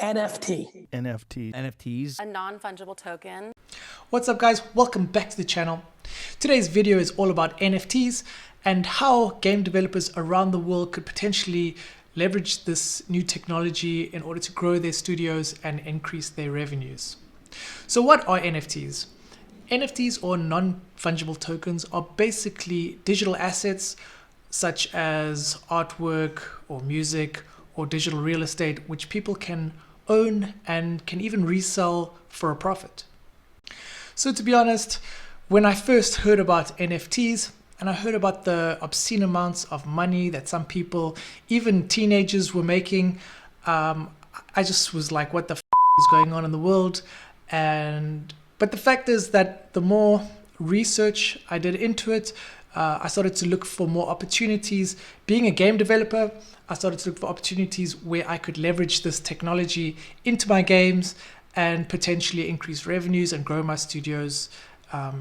NFT. NFTs. A non-fungible token. What's up, guys? Welcome back to the channel. Today's video is all about NFTs and how game developers around the world could potentially leverage this new technology in order to grow their studios and increase their revenues. So what are NFTs? NFTs, or non-fungible tokens, are basically digital assets such as artwork or music or digital real estate, which people can own and can even resell for a profit. So to be honest, when I first heard about NFTs and I heard about the obscene amounts of money that some people, even teenagers, were making, I just was like, what the is going on in the world? But the fact is that the more research I did into it, I started to look for more opportunities. Being a game developer, I started to look for opportunities where I could leverage this technology into my games and potentially increase revenues and grow my studios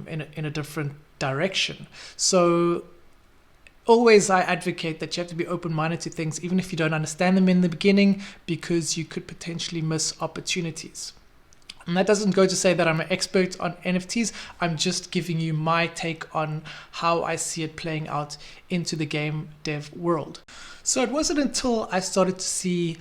in a different direction. So always I advocate that you have to be open-minded to things, even if you don't understand them in the beginning, because you could potentially miss opportunities. And that doesn't go to say that I'm an expert on NFTs. I'm just giving you my take on how I see it playing out into the game dev world. So it wasn't until I started to see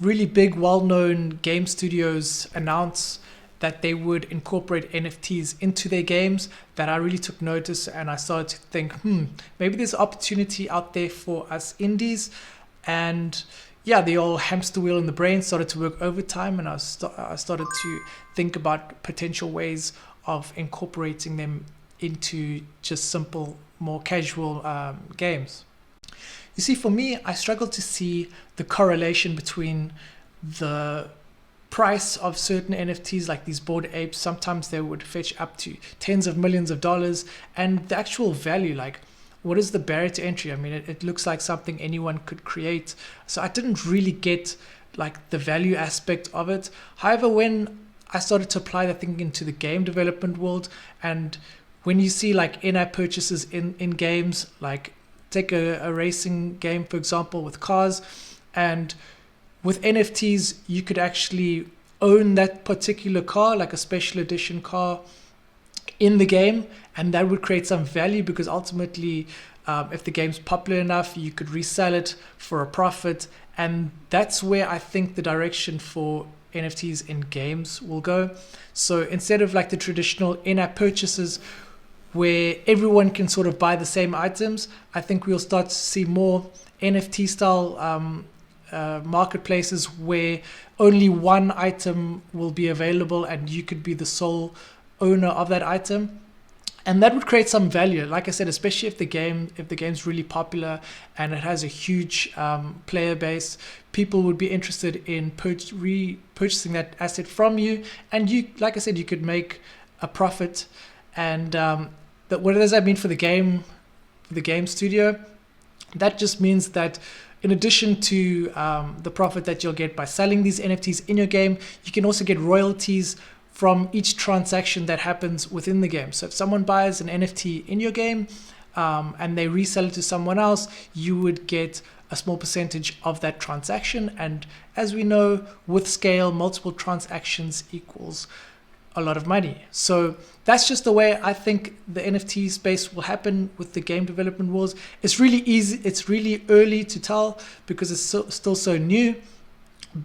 really big, well-known game studios announce that they would incorporate NFTs into their games that I really took notice, and I started to think, maybe there's opportunity out there for us indies. And yeah, the old hamster wheel in the brain started to work overtime, and I started to think about potential ways of incorporating them into just simple, more casual games. You see, for me, I struggle to see the correlation between the price of certain NFTs, like these Bored Apes. Sometimes they would fetch up to tens of millions of dollars, and the actual value, like, what is the barrier to entry? I mean, it looks like something anyone could create. So I didn't really get like the value aspect of it. However, when I started to apply that thinking into the game development world, and when you see like in-app purchases in games, like take a racing game, for example, with cars, and with NFTs, you could actually own that particular car, like a special edition car, in the game, and that would create some value, because ultimately if the game's popular enough, you could resell it for a profit. And that's where I think the direction for NFTs in games will go. So instead of like the traditional in-app purchases where everyone can sort of buy the same items, I think we'll start to see more NFT style marketplaces where only one item will be available and you could be the sole owner of that item. And that would create some value, like I said, especially if the game's really popular and it has a huge player base. People would be interested in repurchasing that asset from you, and you, like I said, you could make a profit. And what does that mean for the game studio? That just means that in addition to the profit that you'll get by selling these NFTs in your game, you can also get royalties from each transaction that happens within the game. So if someone buys an NFT in your game and they resell it to someone else, you would get a small percentage of that transaction. And as we know, with scale, multiple transactions equals a lot of money. So that's just the way I think the NFT space will happen with the game development wars. It's really easy. It's really early to tell because it's still so new.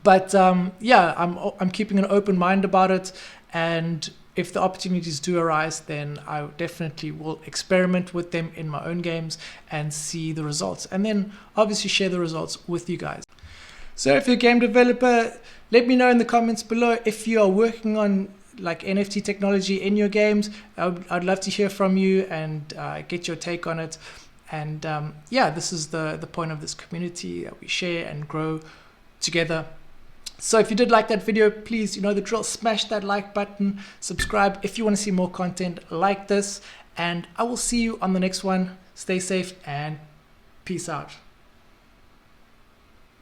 But yeah, I'm keeping an open mind about it. And if the opportunities do arise, then I definitely will experiment with them in my own games and see the results. And then obviously share the results with you guys. So if you're a game developer, let me know in the comments below if you are working on like NFT technology in your games. I'd love to hear from you and get your take on it. And yeah, this is the point of this community, that we share and grow together. So if you did like that video, please, you know the drill, smash that like button, subscribe if you want to see more content like this, and I will see you on the next one. Stay safe and peace out.